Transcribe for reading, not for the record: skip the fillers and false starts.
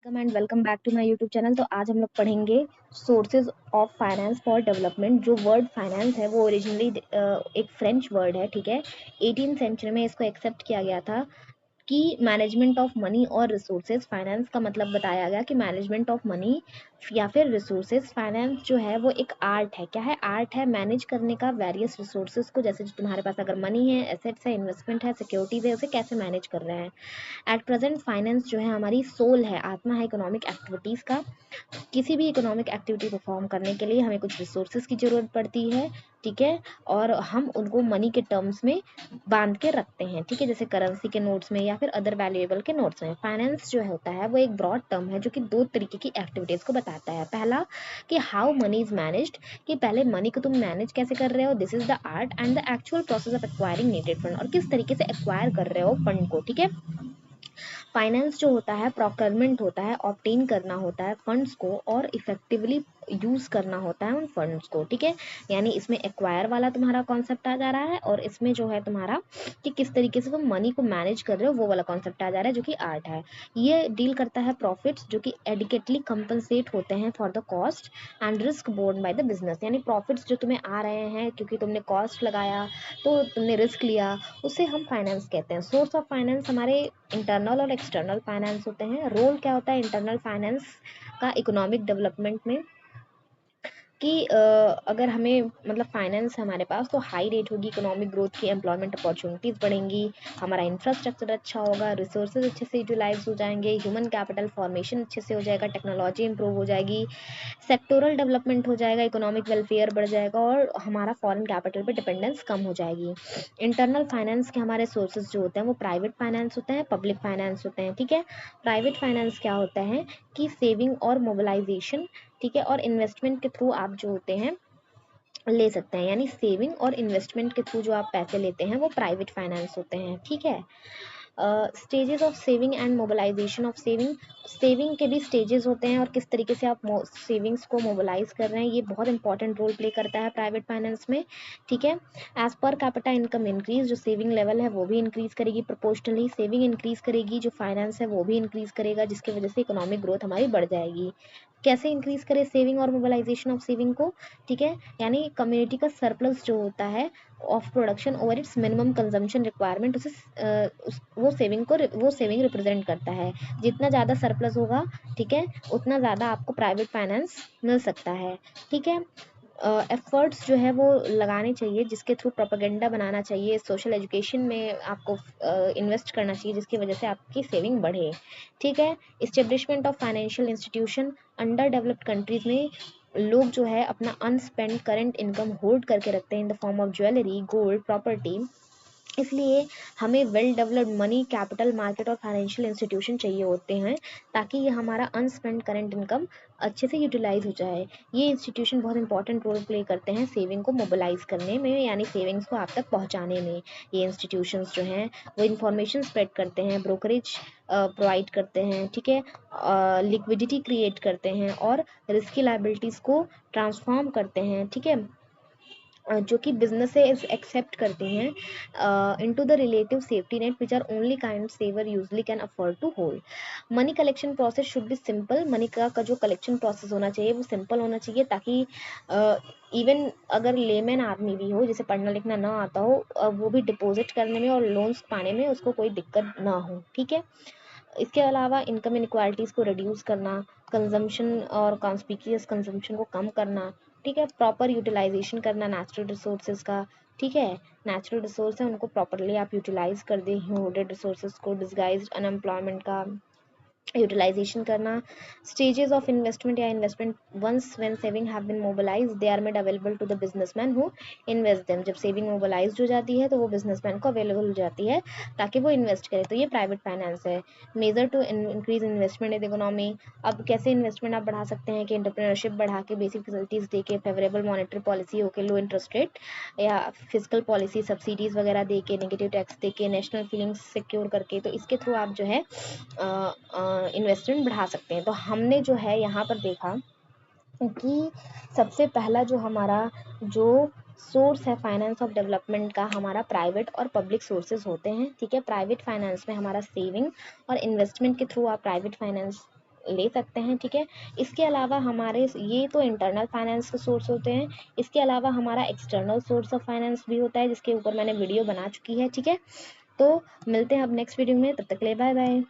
And welcome back to my YouTube channel. तो आज हम लोग पढ़ेंगे sources of finance for development. जो वर्ड फाइनेंस है वो ओरिजिनली एक फ्रेंच वर्ड है, ठीक है। 18 सेंचुरी में इसको एक्सेप्ट किया गया था कि मैनेजमेंट ऑफ मनी और रिसोर्सेज। फाइनेंस का मतलब बताया गया कि मैनेजमेंट ऑफ मनी या फिर रिसोर्सेज। फाइनेंस जो है वो एक आर्ट है। क्या है? आर्ट है मैनेज करने का वेरियस रिसोर्सेज को। जैसे तुम्हारे पास अगर मनी है, एसेट्स है, इन्वेस्टमेंट है, सिक्योरिटीज है, उसे कैसे मैनेज कर रहे हैं। एट प्रेजेंट फाइनेंस जो है हमारी सोल है, आत्मा है इकोनॉमिक एक्टिविटीज़ का। किसी भी इकोनॉमिक एक्टिविटी परफॉर्म करने के लिए हमें कुछ रिसोर्सेज की ज़रूरत पड़ती है, ठीक है। और हम उनको मनी के टर्म्स में बांध के रखते हैं, ठीक है, जैसे करेंसी के नोट्स में या फिर अदर वैल्यूएबल के नोट्स में। फाइनेंस जो होता है वो एक ब्रॉड टर्म है जो कि दो तरीके की एक्टिविटीज़ को बताता है। पहला कि हाउ मनी इज मैनेज्ड, कि पहले मनी को तुम मैनेज कैसे कर रहे हो, this is the art. And the actual process of acquiring needed fund, और किस तरीके से एक्वायर कर रहे हो फंड को, ठीक है। फाइनेंस जो होता है प्रोक्योरमेंट होता है, ऑब्टेन करना होता है फंड्स को और इफेक्टिवली यूज करना होता है उन फंड्स को, ठीक है। यानी इसमें एक्वायर वाला तुम्हारा कॉन्सेप्ट आ जा रहा है और इसमें जो है तुम्हारा कि किस तरीके से तुम मनी को मैनेज कर रहे हो वो वाला कॉन्सेप्ट आ जा रहा है, जो कि आर्ट है। ये डील करता है प्रॉफिट्स जो कि एडिकेटली कंपनसेट होते हैं for the cost and risk borne by the business. यानी प्रॉफिट्स जो तुम्हें आ रहे हैं क्योंकि तुमने कॉस्ट लगाया, तो तुमने रिस्क लिया, उसे हम फाइनेंस कहते हैं। सोर्स ऑफ फाइनेंस हमारे इंटरनल और एक्सटर्नल फाइनेंस होते हैं। रोल क्या होता है इंटरनल फाइनेंस का इकोनॉमिक डेवलपमेंट में, कि अगर हमें मतलब फाइनेंस हमारे पास तो हाई रेट होगी, इकोनॉमिक ग्रोथ की, एम्प्लॉयमेंट अपॉर्चुनिटीज़ बढ़ेंगी, हमारा इंफ्रास्ट्रक्चर अच्छा होगा, रिसोर्सेज अच्छे से यूटिलाइज हो जाएंगे, ह्यूमन कैपिटल फॉर्मेशन अच्छे से हो जाएगा, टेक्नोलॉजी इंप्रूव हो जाएगी, सेक्टोरल डेवलपमेंट हो जाएगा, इकोनॉमिक वेलफेयर बढ़ जाएगा और हमारा फॉरेन कैपिटल पे डिपेंडेंस कम हो जाएगी। इंटरनल फाइनेंस के हमारे सोर्सेज जो होते हैं वो प्राइवेट फाइनेंस होते हैं, पब्लिक फाइनेंस होते हैं, ठीक है। प्राइवेट फाइनेंस क्या होता है कि सेविंग और मोबिलाइजेशन, ठीक है, और इन्वेस्टमेंट के थ्रू आप जो होते हैं ले सकते हैं। यानी सेविंग और इन्वेस्टमेंट के थ्रू जो आप पैसे लेते हैं वो प्राइवेट फाइनेंस होते हैं, ठीक है। Stages of saving and mobilization of saving. Saving के भी स्टेजेस होते हैं और किस तरीके से आप सेविंग्स को मोबिलाइज कर रहे हैं, ये बहुत इंपॉर्टेंट रोल प्ले करता है प्राइवेट फाइनेंस में, ठीक है। As per capita income increase, जो सेविंग लेवल है वो भी इंक्रीज करेगी प्रोपोर्शनली। सेविंग इंक्रीज करेगी, जो फाइनेंस है वो भी इंक्रीज करेगा, जिसकी वजह से इकोनॉमिक ग्रोथ हमारी बढ़ जाएगी। कैसे इंक्रीज करें सेविंग और मोबिलाइजेशन ऑफ सेविंग को, ठीक है। यानी कम्युनिटी का सरप्लस जो होता है of production over it's minimum consumption requirement, उसे वो सेविंग रिप्रेजेंट करता है। जितना ज़्यादा सरप्लस होगा, ठीक है, उतना ज़्यादा आपको प्राइवेट फाइनेंस मिल सकता है, ठीक है। एफर्ट्स जो है वो लगाने चाहिए जिसके थ्रू प्रोपेगेंडा बनाना चाहिए, सोशल एजुकेशन में आपको इन्वेस्ट करना चाहिए जिसकी वजह से आपकी सेविंग बढ़े, ठीक है। Establishment of financial institution. Under developed countries में लोग जो है अपना अनस्पेंड करंट इनकम होल्ड करके रखते हैं in the form of jewellery, gold, property. इसलिए हमें well developed money, capital market और फाइनेंशियल इंस्टीट्यूशन चाहिए होते हैं ताकि ये हमारा अनस्पेंड करंट इनकम अच्छे से यूटिलाइज हो जाए। ये इंस्टीट्यूशन बहुत इंपॉर्टेंट रोल प्ले करते हैं सेविंग को मोबिलाइज करने में, यानी सेविंग्स को आप तक पहुंचाने में। ये इंस्टीट्यूशंस जो हैं वो इंफॉर्मेशन स्प्रेड करते हैं, ब्रोकरेज प्रोवाइड करते हैं, ठीक है, लिक्विडिटी क्रिएट करते हैं और रिस्की लाइबिलिटीज़ को ट्रांसफॉर्म करते हैं, ठीक है, जो कि बिजनेसेस एक्सेप्ट करती हैं into the relative safety net which are only kind saver usually can afford to hold. Money collection process should be simple. Money का जो कलेक्शन प्रोसेस होना चाहिए वो सिंपल होना चाहिए ताकि इवन अगर लेमैन आदमी भी हो जिसे पढ़ना लिखना ना आता हो, वो भी डिपॉजिट करने में और लोन्स पाने में उसको कोई दिक्कत ना हो, ठीक है। इसके अलावा इनकम इनक्वालिटीज़ को रिड्यूस करना, कंजम्पशन और कॉन्स्पिक्यूअस कंजम्पशन को कम करना, ठीक है, प्रॉपर यूटिलाइजेशन करना नेचुरल रिसोर्सेज का, ठीक है। नेचुरल रिसोर्स है उनको प्रॉपरली आप यूटिलाइज कर दें, ह्यूडेड रिसोर्सेज को, डिस्गाइज्ड अनएम्प्लॉयमेंट का यूटिलाइजेशन करना। स्टेजेस ऑफ इन्वेस्टमेंट या investment. Once when saving have been mobilize they are made available to the businessman who invest them. जब सेविंग मोबिलाइज हो जाती है तो वो बिजनेसमैन को अवेलेबल हो जाती है ताकि वो इन्वेस्ट करे, तो ये प्राइवेट फाइनेंस है। Measure to increase investment in economy. अब कैसे इन्वेस्टमेंट आप बढ़ा सकते हैं कि एंटरप्रेन्योरशिप बढ़ा के, बेसिक फैसिलिटीज दे के, फेवरेबल मॉनेटरी पॉलिसी होकर, लो इंटरेस्ट रेट या फिजिकल पॉलिसी, सब्सिडीज वगैरह दे के, नेगेटिव टैक्स दे के, नेशनल फीलिंग्स सिक्योर करके, तो इसके थ्रू आप जो है इन्वेस्टमेंट बढ़ा सकते हैं। तो हमने जो है यहाँ पर देखा कि सबसे पहला जो हमारा जो सोर्स है फाइनेंस ऑफ डेवलपमेंट का, हमारा प्राइवेट और पब्लिक सोर्सेज होते हैं, ठीक है। प्राइवेट फाइनेंस में हमारा सेविंग और इन्वेस्टमेंट के थ्रू आप प्राइवेट फाइनेंस ले सकते हैं, ठीक है। इसके अलावा हमारे ये तो इंटरनल फाइनेंस के सोर्स होते हैं। इसके अलावा हमारा एक्सटर्नल सोर्स ऑफ फाइनेंस भी होता है, जिसके ऊपर मैंने वीडियो बना चुकी है, ठीक है। तो मिलते हैं अब नेक्स्ट वीडियो में, तब तक के लिए बाय बाय।